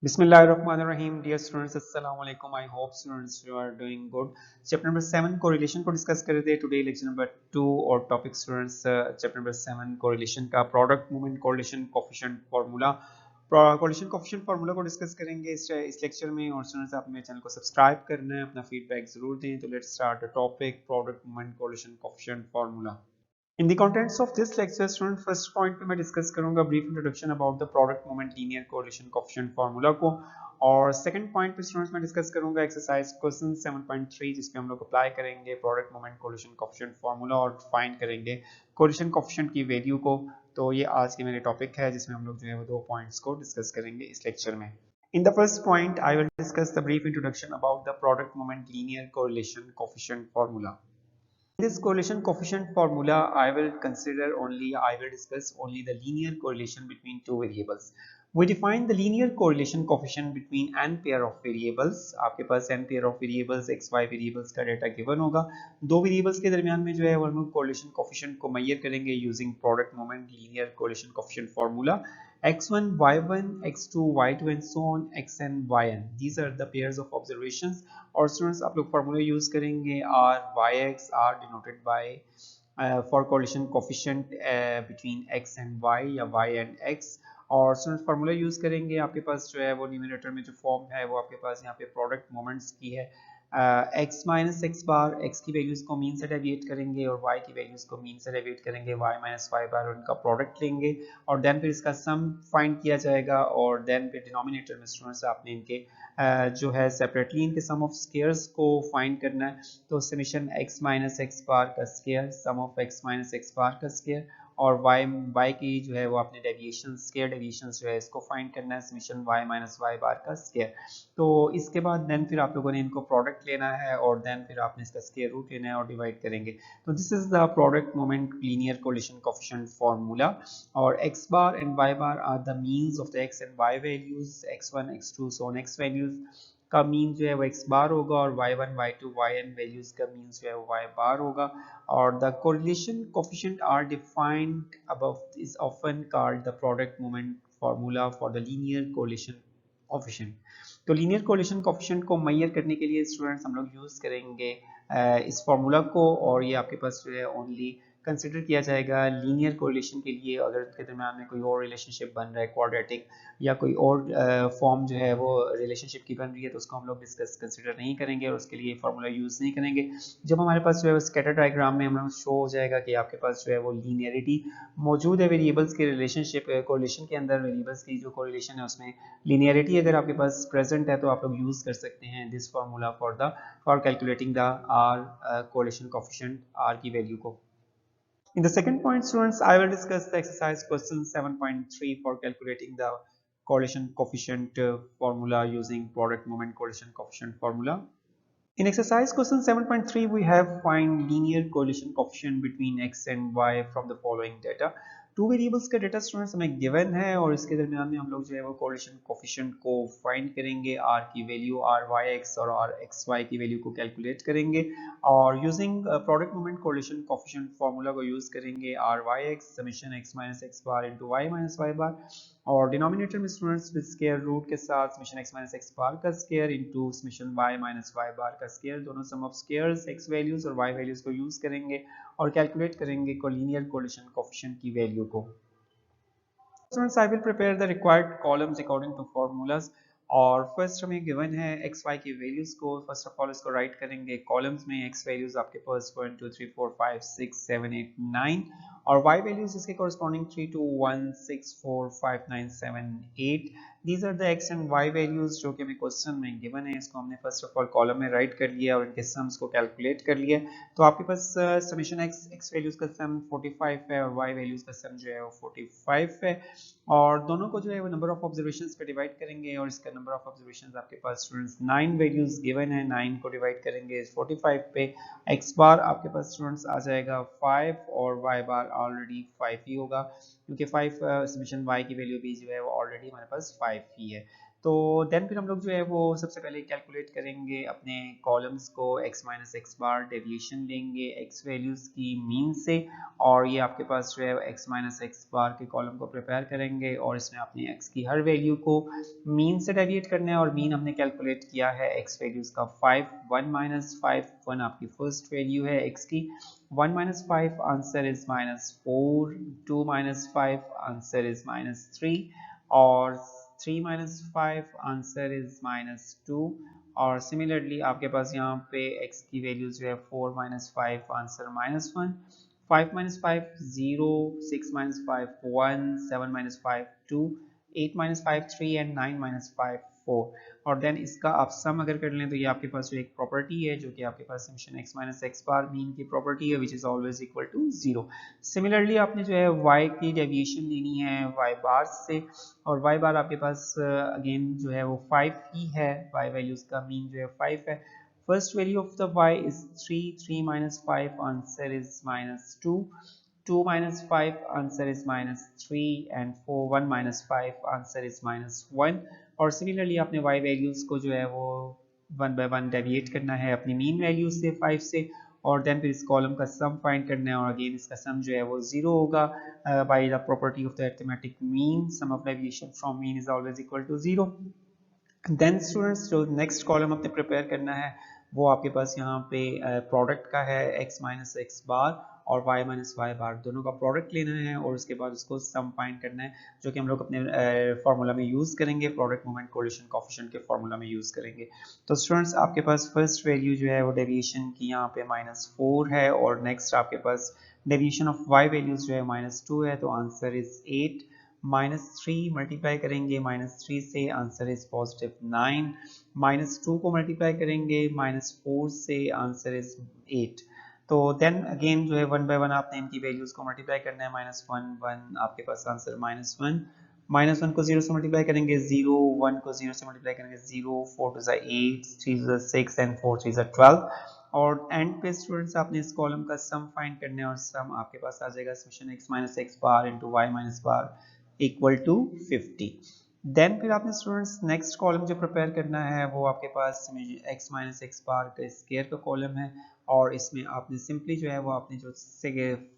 Bismillahirrahmanirrahim. Dear students, Assalamu alaikum. I hope students you are doing good. Chapter number 7 correlation को discuss कर रहे थे. Today lecture number 2 और topic students chapter number 7 correlation का product movement correlation coefficient formula correlation coefficient formula को discuss करेंगे इस lecture में. और स्टूडेंट्स आप मेरे चैनल को सब्सक्राइब करना है, अपना फीडबैक जरूर दें. तो let's start the topic product movement correlation coefficient formula. In the contents of this lecture, student first point पे मैं डिस्कस करूंगा brief introduction about the product moment linear correlation coefficient formula को. और सेकंड पॉइंट पे students मैं discuss करूंगा exercise question 7.3 जिसपे हम लोग अप्लाई करेंगे product moment correlation coefficient formula और फाइंड करेंगे कोरिलेशन कोएफिशिएंट की वैल्यू को. तो ये आज के मेरे टॉपिक है जिसमें हम लोग जो है वो दो पॉइंट्स को डिस्कस करेंगे इस लेक्चर में. In the first point, I will discuss the brief introduction about the product moment linear correlation coefficient formula. This correlation coefficient formula I will discuss only the linear correlation between two variables. We define the linear correlation coefficient between n pair of variables. आपके पास n pair of variables xy variables का data given होगा. दो variables के दरमियान में जो है वो हम correlation coefficient को मेजर करेंगे using product moment linear correlation coefficient formula. x1 y1 x2 y2 and so on xn yn. These are the pairs of observations. और स्टूडेंट्स आप लोग फार्मूला यूज करेंगे r yx r denoted by for correlation coefficient between x and y या y and x. और students formula use करेंगे आपके पास जो है वो न्यूमरेटर में जो फॉर्म है वो आपके पास यहाँ पे प्रोडक्ट मोमेंट्स की है. x माइनस एक्स बार x की वैल्यूज को मीन से डेविएट करेंगे और y की वैल्यूज को मीन से डेविएट करेंगे, y माइनस वाई बार उनका प्रोडक्ट लेंगे और देन फिर इसका सम फाइंड किया जाएगा. और देन फिर डिनोमिनेटर में स्टूडेंट्स आपने इनके जो है सेपरेटली इनके सम ऑफ स्केयर्स को फाइंड करना है. तो summation x minus X bar का square, sum of x minus X bar का स्केयर और y की जो है वो आपने डेविएशन स्केयर डेविएशन जो है इसको फाइंड करना है, summation y minus Y bar का स्केयर. तो इसके बाद देन फिर आप लोगों ने इनको प्रोडक्ट लेना है और देन फिर आपने इसका स्क्वायर रूट लेना है और डिवाइड करेंगे. तो this is the product moment linear correlation coefficient formula. और x bar and y bar are the means of the x and y values, x1 x2 so on x values का mean जो है वो x बार होगा और y1 y2 yn values का mean जो है वो y बार होगा. और the correlation coefficient are defined above is often called the product moment formula for the linear correlation coefficient. तो लीनियर कोरिलेशन कोएफिशिएंट को मेजर करने के लिए स्टूडेंट्स हम लोग यूज करेंगे इस फार्मूला को. और ये आपके पास जो है ओनली कंसिडर किया जाएगा लीनियर कोरिलेशन के लिए अगर उनके दरमियान में कोई और रिलेशनशिप बन रहा है क्वाड्रेटिक या कोई और फॉर्म जो है वो रिलेशनशिप की बन रही है तो उसको हम लोग डिस्कस कंसिडर नहीं करेंगे और उसके लिए फार्मूला यूज नहीं करेंगे. जब हमारे पास जो है स्कैटर डायग्राम में हम शो हो जाएगा कि आपके पास जो है वो लीनियरिटी मौजूद है वेरिएबल्स के रिलेशनशिप कोरिलेशन के अंदर, वेरिएबल्स की जो कोरिलेशन है उसमें लीनियरिटी अगर आपके पास प्रेजेंट है तो आप लोग यूज कर सकते हैं this formula for calculating the R correlation coefficient R की वैल्यू को. In the second point, students, I will discuss the exercise question 7.3 for calculating the correlation coefficient formula using product moment correlation coefficient formula. In exercise question 7.3, we have find linear correlation coefficient between x and y from the following data. Two variables का data students हमें given है और इसके दरमियान में हम लोग जो है वो कोरिलेशन कोएफिशिएंट को फाइंड करेंगे, r की वैल्यू r(y)x और r(x)y की वैल्यू को कैलकुलेट करेंगे और using product moment correlation coefficient formula को यूज करेंगे r(y)x summation x minus X bar into y minus Y bar और डिनोमिनेटर में स्टूडेंट्स विद स्क्वायर रूट के साथ summation x minus X bar का square into summation y minus Y bar का square, दोनों sum of squares x values और y values को use करेंगे और कैलकुलेट करेंगे लीनियर कोरिलेशन कोएफिशिएंट की वैल्यू को. Students, I will prepare the required columns according to formulas. और फर्स्ट हमें गिवन है एक्स वाई की वैल्यूज को. फर्स्ट ऑफ ऑल इसको राइट करेंगे कॉलम्स में. एक्स वैल्यूज आपके पास 1 2 3 4 5 6 7 8 9 और वाई वैल्यूज इसके corresponding 3 2 1 6 4 5 9 7 8. These are the X and Y values जो कि हमें क्वेश्चन में गिवन है. इसको हमने फर्स्ट ऑफ ऑल कॉलम में राइट कर लिया और इनके सम्स को कैलकुलेट कर लिया. तो आपके पास समेशन एक्स वैल्यूज का सम 45 है और वाई वैल्यूज का सम जो है वो 45 है और दोनों को जो है वो नंबर ऑफ ऑब्जर्वेशंस पे डिवाइड करेंगे और इसका नंबर ऑफ ऑब्जर्वेशंस आपके पास स्टूडेंट्स 9 वैल्यूज गिवन है. 9 को डिवाइड करेंगे 45 पे. x बार आपके पास स्टूडेंट्स आ जाएगा 5 और y बार ऑलरेडी 5 ही होगा क्योंकि 5 समेशन y की वैल्यू भी जो है वो ऑलरेडी हमारे पास 5 ही है. तो देन फिर हम लोग जो है वो सबसे पहले कैलकुलेट करेंगे अपने कॉलम्स को, x माइनस एक्स बार डेविएशन लेंगे x वैल्यूज़ की मीन से, और ये आपके पास जो है x माइनस एक्स बार के कॉलम को प्रिपेयर करेंगे और इसमें अपनी x की हर वैल्यू को मीन से डेविएट करना है। और मीन हमने कैलकुलेट किया है x वैल्यूज़ का 5, 1 माइनस 5, 1 आपकी फर्स्ट वैल्यू है x की, 1 minus 5 answer is minus 4, 2 minus 5 answer is minus 3, और 3 minus 5 answer is minus 2, और सिमिलरली आपके पास यहाँ पे x की वैल्यू जो है 4 minus 5 answer minus 1, 5 minus 5 0, 6 minus 5 1, 7 minus 5 2, 8 minus 5 3 and 9 minus 5 4। और देन इसका आप सम अगर कर लें तो ये आपके पास जो एक प्रॉपर्टी है जो कि आपके पास summation x minus X bar mean की प्रॉपर्टी है which is always equal to 0। Similarly आपने जो है y की डेविएशन लेनी है y बार से, और y बार आपके पास अगेन जो है वो 5 ही है, y वैल्यूज का मीन जो है 5 है। First value of the y is 3, 3 minus 5 answer is minus 2, 2 minus 5 answer is minus 3, and 4 1 minus 5 answer is minus 1। और सिमिलरली आपने y वैल्यूज को जो है वो वन बाय वन डेविएट करना है अपनी मीन वैल्यू से 5 से, और देन फिर इस कॉलम का सम फाइंड करना है, और अगेन इसका सम जो है वो 0 होगा by the property of the arithmetic mean, sum of deviation from mean is always equal to 0। Then students जो नेक्स्ट कॉलम आपने प्रिपेयर करना है वो आपके पास यहाँ पे प्रोडक्ट का है, x माइनस एक्स बार और y माइनस वाई बार दोनों का प्रोडक्ट लेना है, और उसके बाद उसको सम फाइंड करना है जो कि हम लोग अपने फार्मूला में यूज़ करेंगे, प्रोडक्ट मोमेंट कोरिलेशन कोएफिशिएंट के फार्मूला में यूज़ करेंगे। तो स्टूडेंट्स आपके पास फर्स्ट वैल्यू जो है वो डेविएशन की यहाँ पे -4 है, और नेक्स्ट आपके पास डेविएशन ऑफ y वैल्यूज जो है -2 है, तो आंसर इज 8। -3 मल्टीप्लाई करेंगे -3 से, आंसर इज पॉजिटिव 9, -2 को मल्टीप्लाई करेंगे -4 से, आंसर इज 8। तो देन अगेन जो है वन बाय वन आपने इनकी वैल्यूज को मल्टीप्लाई करना है, -1 1 आपके पास आंसर -1, -1 को 0 से मल्टीप्लाई करेंगे 0, 1 को 0 से मल्टीप्लाई करेंगे 0, 4 टू 8, 3 टू 6 एंड 4 3 12। और एंड पे स्टूडेंट्स आपने इस कॉलम का सम फाइंड करना है, और सम आपके पास आ जाएगा summation x minus X bar into Y minus bar equal to 50। Then फिर आपने स्टूडेंट्स नेक्स्ट कॉलम जो प्रिपेयर करना है वो आपके पास x माइनस एक्स बार का स्क्वायर का कॉलम है, और इसमें आपने सिंपली जो है वो आपने जो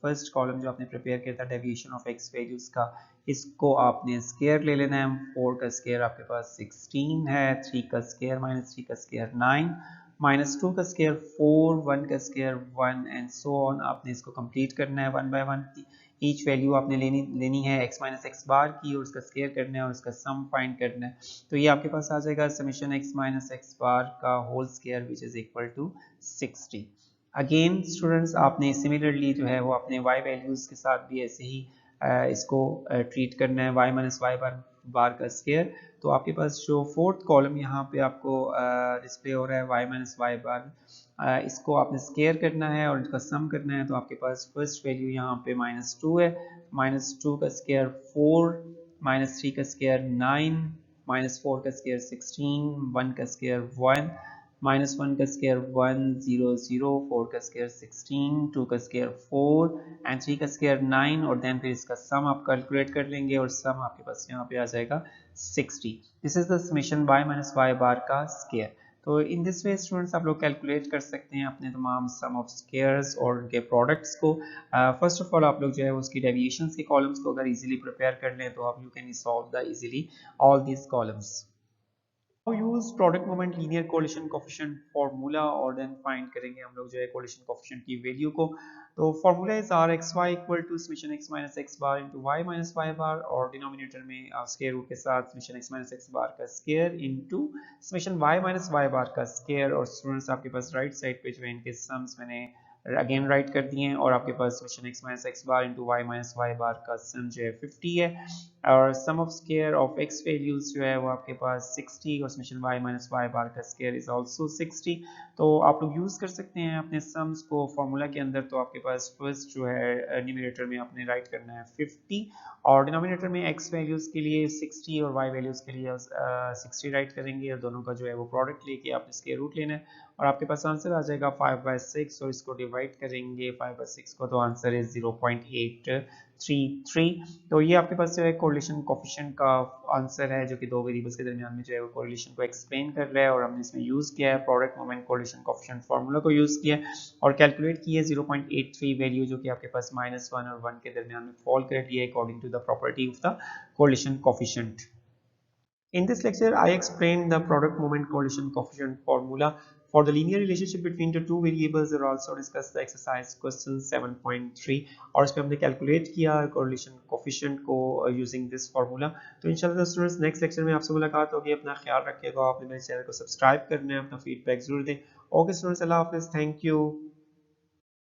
फर्स्ट कॉलम जो आपने प्रिपेयर किया था डेविएशन ऑफ x वैल्यूज का, इसको आपने स्क्वायर ले लेना है। 4 का स्क्वायर आपके पास 16 है, 3 का स्क्वायर -3 का स्क्वायर 9, -2 का स्क्वायर 4, 1 का स्क्वायर 1 एंड सो ऑन। आपने इसको कंप्लीट करना है one by one, each value आपने लेनी है x माइनस एक्स बार की, और उसका स्क्वायर करना है और उसका सम फाइंड करना है। तो ये आपके पास आ जाएगा summation x minus X bar का whole square which is equal to 60। Again students आपने सिमिलरली जो है वो अपने y वैल्यूज के साथ भी ऐसे ही इसको ट्रीट करना है, y माइनस वाई बार का स्क्वायर। तो आपके पास जो फोर्थ कॉलम यहाँ पे आपको डिस्प्ले हो रहा है y माइनस वाई बार, इसको आपने स्क्वायर करना है और इसका सम करना है। तो आपके पास फर्स्ट वैल्यू यहाँ पे -2 है, -2 का स्क्वायर 4, -3 का स्क्वायर 9, -4 का स्क्वायर 16, 1 का स्क्वायर 1, -1 का स्क्वायर 1 0 0, 4 का स्क्वायर 16, 2 का स्क्वायर 4 एंड 3 का स्क्वायर 9, और देन फिर इसका सम आप कैलकुलेट कर लेंगे और सम आपके पास यहाँ पे आ जाएगा 60। This is the summation y minus Y bar का स्क्वायर। तो इन दिस वे स्टूडेंट्स आप लोग कैलकुलेट कर सकते हैं अपने तमाम सम ऑफ स्क्वायर्स और उनके प्रोडक्ट्स को। फर्स्ट ऑफ ऑल आप लोग जो है उसकी डेविएशंस के कॉलम्स को अगर इजीली प्रिपेयर कर लें तो आप you can solve the easily all these columns. Use product moment linear correlation coefficient formula, और देन फाइंड करेंगे हम लोग जो है कोरिलेशन कोएफिशिएंट की वैल्यू को। तो formula is rxy equal to summation x minus X bar into y minus Y bar, और डिनोमिनेटर में स्क्वायर रूट के साथ summation x minus X bar का square into summation y minus Y bar का square. और students आपके पास right side पे जो है इनके सम्स मैंने अगेन राइट कर दिए हैं, और आपके पास summation x minus X bar into y minus Y bar का सम जो है 50 है, और sum of square of x values जो है वो आपके पास 60, और summation y minus Y bar का स्क्वायर इज आल्सो 60। तो आप लोग यूज कर सकते हैं अपने सम्स को फॉर्मूला के अंदर। तो आपके पास फर्स्ट जो है न्यूमरेटर में आपने राइट करना है 50, और डिनोमिनेटर में x वैल्यूज के लिए 60 और y वैल्यूज के लिए 60 राइट करेंगे, और दोनों का जो है वो प्रोडक्ट लेके आपने स्क्वायर रूट लेना है, और आपके पास आंसर आ जाएगा 5/6, और इसको डिवाइड करेंगे 5/6 को, तो आंसर इज 0.8 0.33। तो ये आपके पास जो है कोरिलेशन कोफिशिएंट का आंसर है, जो कि दो वेरिएबल्स के दरमियान में जो है वो कोरिलेशन को एक्सप्लेन कर रहा है, और हमने इसमें यूज किया है product moment correlation coefficient formula को यूज किया है और कैलकुलेट की है 0.83 वैल्यू, जो कि आपके पास -1 और 1 के दरमियान में फॉल कर रही है according to the property of the correlation coefficient. In this lecture, I explained the product moment correlation coefficient formula for the linear relationship between the two variables, और also discussed the exercise question 7.3, और इसमें हमने calculate किया correlation coefficient को using this formula। तो इंशाल्लाह students next lecture में आपसे मुलाकात होगी। अपना ख्याल रखिएगा, आपने मेरे चैनल को सब्सक्राइब करना है, अपना फीडबैक जरूर दें। ओके स्टूडेंट्स, अल्लाह हाफिज़, थैंक यू।